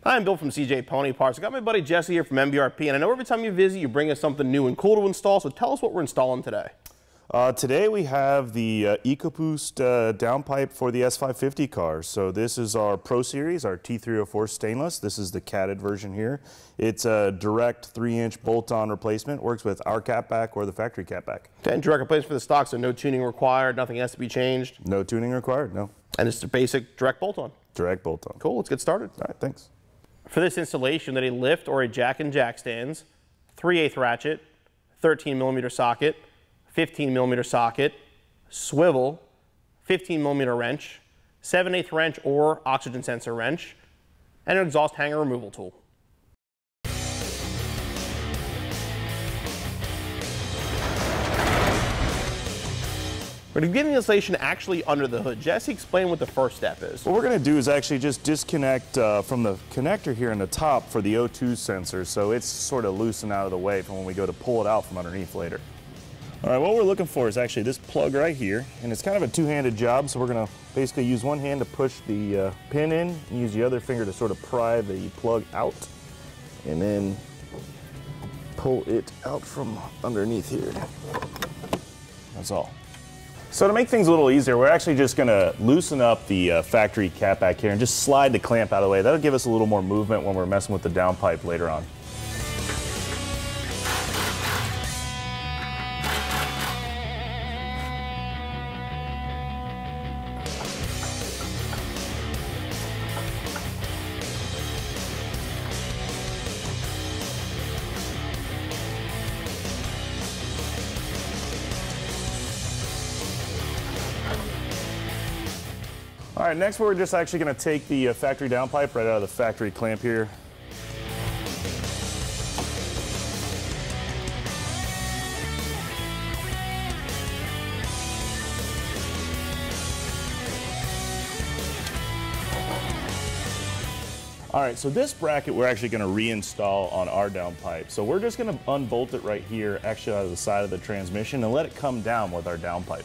Hi, I'm Bill from CJ Pony Parts. I got my buddy Jesse here from MBRP, and I know every time you visit, you bring us something new and cool to install, so tell us what we're installing today. Today we have the EcoBoost Downpipe for the S550 cars. So this is our Pro Series, our T304 stainless. This is the catted version here. It's a direct 3-inch bolt-on replacement. Works with our catback or the factory catback. Okay, and direct replacement for the stock, so no tuning required, nothing has to be changed. No tuning required, no. And it's a basic direct bolt-on. Direct bolt-on. Cool, let's get started. All right, thanks. For this installation, that a lift or a jack and jack stands, 3/8 ratchet, 13mm socket, 15mm socket, swivel, 15mm wrench, 7/8 wrench or oxygen sensor wrench, and an exhaust hanger removal tool. We're going to begin the installation actually under the hood. Jesse, explain what the first step is. What we're going to do is actually just disconnect from the connector here in the top for the O2 sensor, so it's sort of loosened out of the way from when we go to pull it out from underneath later. All right, what we're looking for is actually this plug right here, and it's kind of a two-handed job, so we're going to basically use one hand to push the pin in and use the other finger to sort of pry the plug out, and then pull it out from underneath here. That's all. So to make things a little easier, we're actually just going to loosen up the factory cap back here and just slide the clamp out of the way. That'll give us a little more movement when we're messing with the downpipe later on. All right, next we're just actually going to take the factory downpipe right out of the factory clamp here. All right, so this bracket we're actually going to reinstall on our downpipe. So we're just going to unbolt it right here, actually out of the side of the transmission, and let it come down with our downpipe.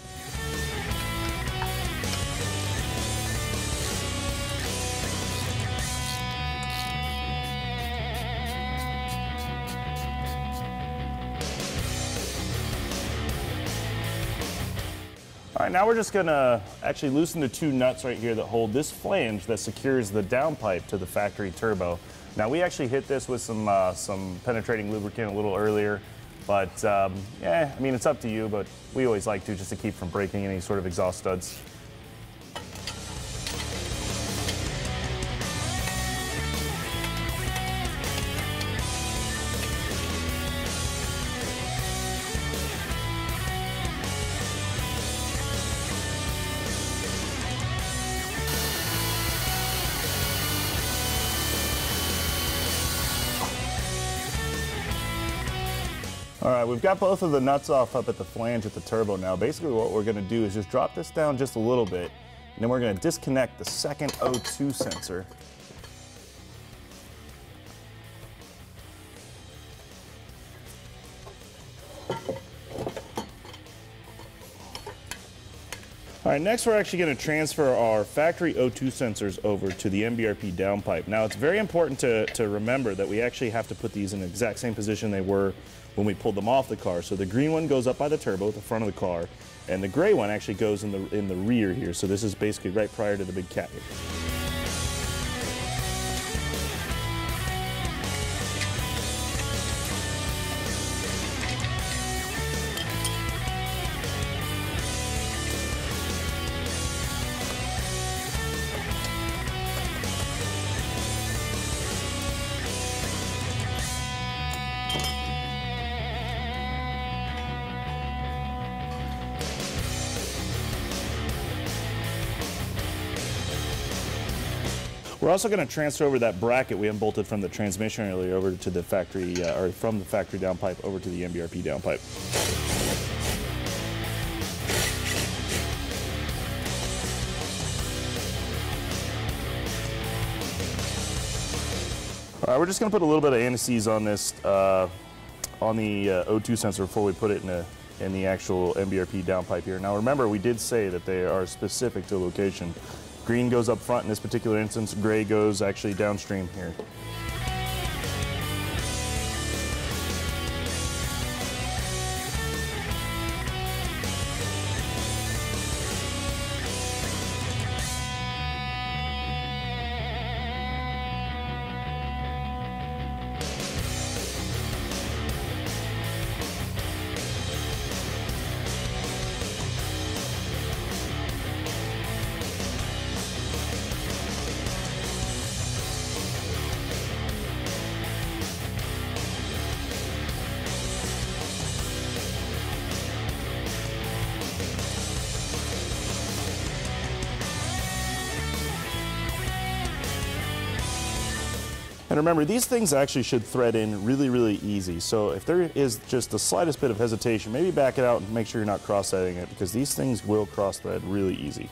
All right, now we're just gonna actually loosen the two nuts right here that hold this flange that secures the downpipe to the factory turbo. Now we actually hit this with some penetrating lubricant a little earlier, but yeah, I mean, it's up to you, but we always like to just to keep from breaking any sort of exhaust studs. All right, we've got both of the nuts off up at the flange at the turbo now. Basically what we're gonna do is just drop this down just a little bit, and then we're gonna disconnect the second O2 sensor. All right, next we're actually going to transfer our factory O2 sensors over to the MBRP downpipe. Now it's very important to remember that we actually have to put these in the exact same position they were when we pulled them off the car. So the green one goes up by the turbo at the front of the car, and the gray one actually goes in the rear here. So this is basically right prior to the big cat here. We're also going to transfer over that bracket we unbolted from the transmission earlier over to the factory, or from the factory downpipe over to the MBRP downpipe. All right, we're just going to put a little bit of anti-seize on this, on the O2 sensor before we put it in the actual MBRP downpipe here. Now remember, we did say that they are specific to location. Green goes up front in this particular instance, gray goes actually downstream here. And remember, these things actually should thread in really, really easy. So if there is just the slightest bit of hesitation, maybe back it out and make sure you're not cross-threading it, because these things will cross-thread really easy.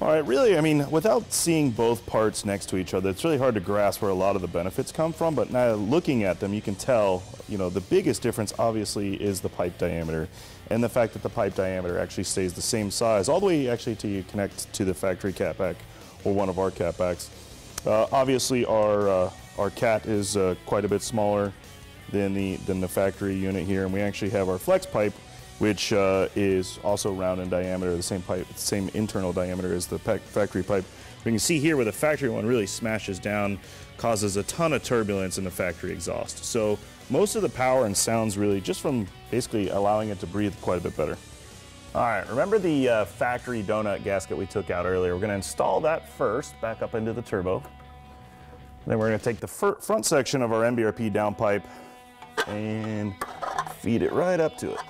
All right, really, I mean, without seeing both parts next to each other, it's really hard to grasp where a lot of the benefits come from, but now looking at them, you can tell, you know, the biggest difference obviously is the pipe diameter, and the fact that the pipe diameter actually stays the same size, all the way actually till you connect to the factory catback, or one of our catbacks. Obviously, our cat is quite a bit smaller than the factory unit here, and we actually have our flex pipe, which is also round in diameter, the same internal diameter as the factory pipe. We can see here where the factory one really smashes down, causes a ton of turbulence in the factory exhaust. So most of the power and sounds really just from basically allowing it to breathe quite a bit better. All right, remember the factory donut gasket we took out earlier? We're gonna install that first, back up into the turbo. Then we're gonna take the front section of our MBRP downpipe and feed it right up to it.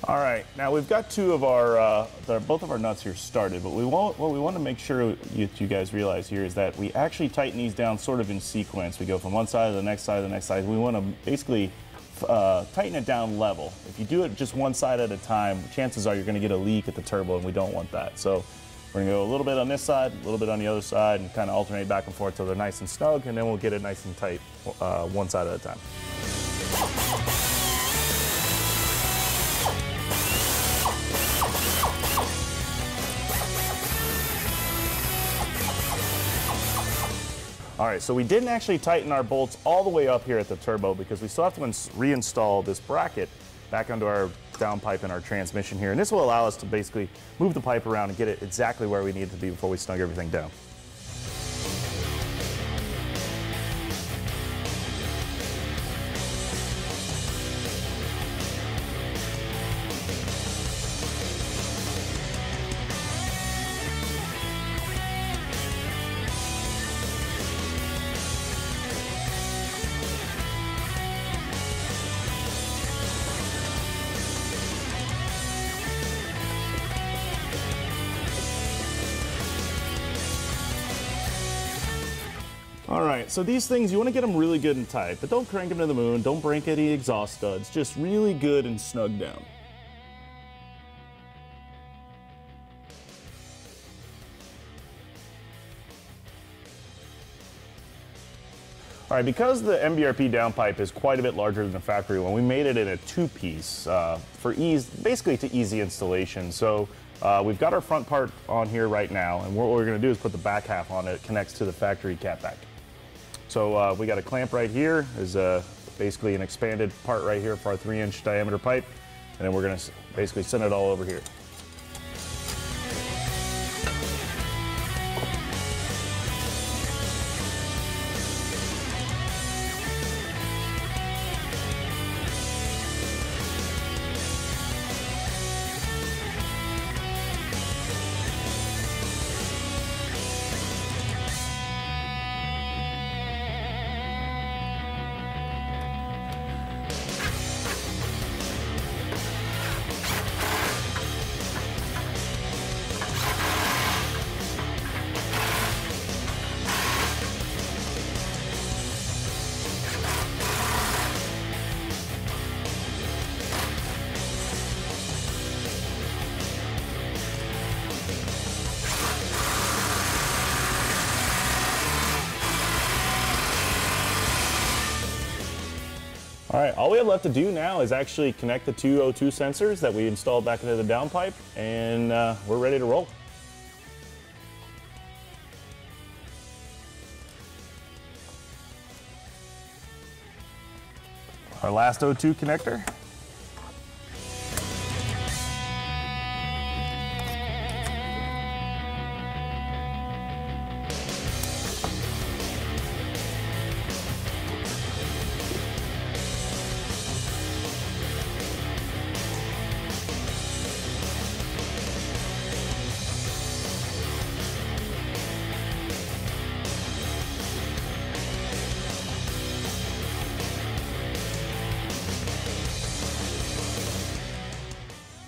All right, now we've got two of our, both of our nuts here started, but what we want to make sure you guys realize here is that we actually tighten these down sort of in sequence. We go from one side to the next side to the next side. We want to basically tighten it down level. If you do it just one side at a time, chances are you're going to get a leak at the turbo, and we don't want that. So we're going to go a little bit on this side, a little bit on the other side, and kind of alternate back and forth till they're nice and snug, and then we'll get it nice and tight one side at a time. All right, so we didn't actually tighten our bolts all the way up here at the turbo because we still have to reinstall this bracket back onto our downpipe and our transmission here. And this will allow us to basically move the pipe around and get it exactly where we need it to be before we snug everything down. All right, so these things, you want to get them really good and tight, but don't crank them to the moon, don't break any exhaust studs, just really good and snug down. All right, because the MBRP downpipe is quite a bit larger than the factory one, we made it in a two-piece for ease, basically to easy installation. So we've got our front part on here right now, and what we're gonna do is put the back half on it. It connects to the factory catback. So we got a clamp right here, is basically an expanded part right here for our 3-inch diameter pipe, and then we're gonna basically send it all over here. All right, all we have left to do now is actually connect the two O2 sensors that we installed back into the downpipe, and we're ready to roll. Our last O2 connector.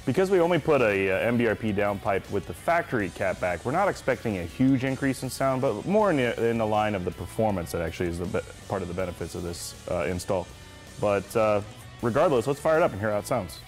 Because we only put a MBRP downpipe with the factory catback, we're not expecting a huge increase in sound, but more in the line of the performance that actually is part of the benefits of this install. But regardless, let's fire it up and hear how it sounds.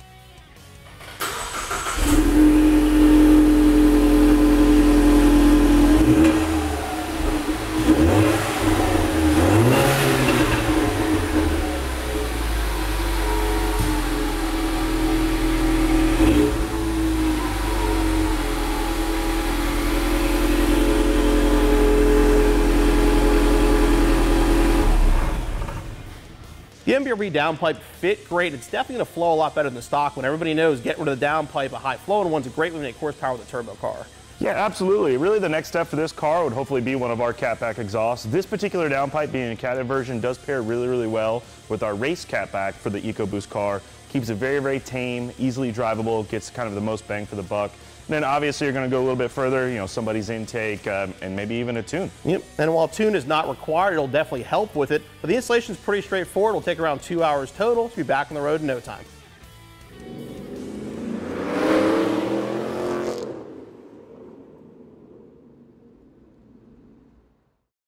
The MBRP downpipe fit great. It's definitely going to flow a lot better than the stock one. Everybody knows getting rid of the downpipe, a high flowing one's a great way to make horsepower with a turbo car. Yeah, absolutely. Really the next step for this car would hopefully be one of our catback exhausts. This particular downpipe, being a catted version, does pair really, really well with our race catback for the EcoBoost car. Keeps it very, very tame, easily drivable, gets kind of the most bang for the buck. And then obviously you're going to go a little bit further, you know, somebody's intake and maybe even a tune. Yep, and while tune is not required, it'll definitely help with it. But the installation is pretty straightforward. It'll take around 2 hours total to be back on the road in no time.